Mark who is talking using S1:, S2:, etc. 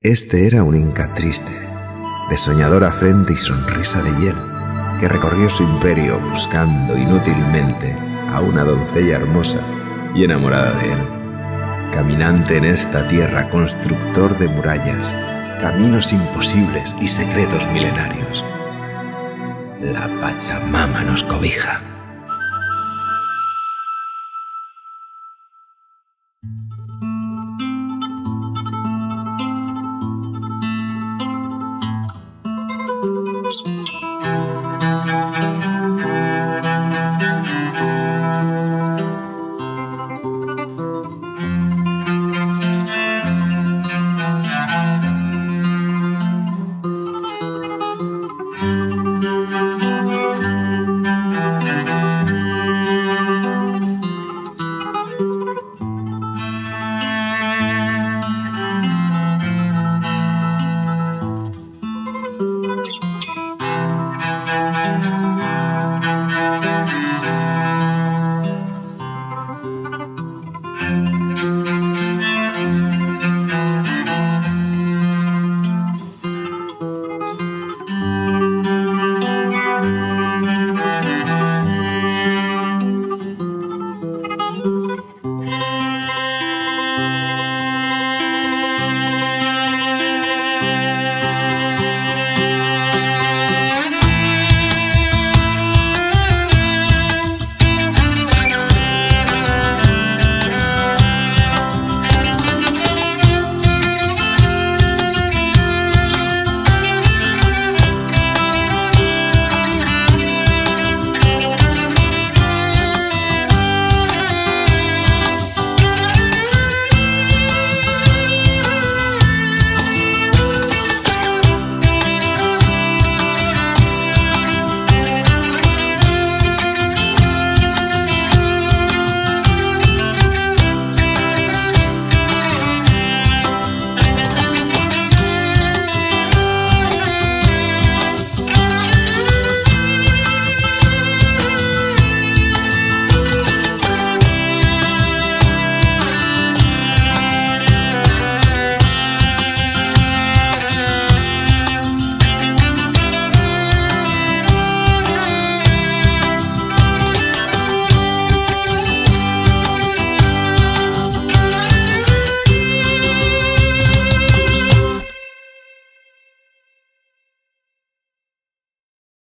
S1: Este era un inca triste, de soñadora frente y sonrisa de hiel, que recorrió su imperio buscando inútilmente a una doncella hermosa y enamorada de él. Caminante en esta tierra, constructor de murallas, caminos imposibles y secretos milenarios. La Pachamama nos cobija.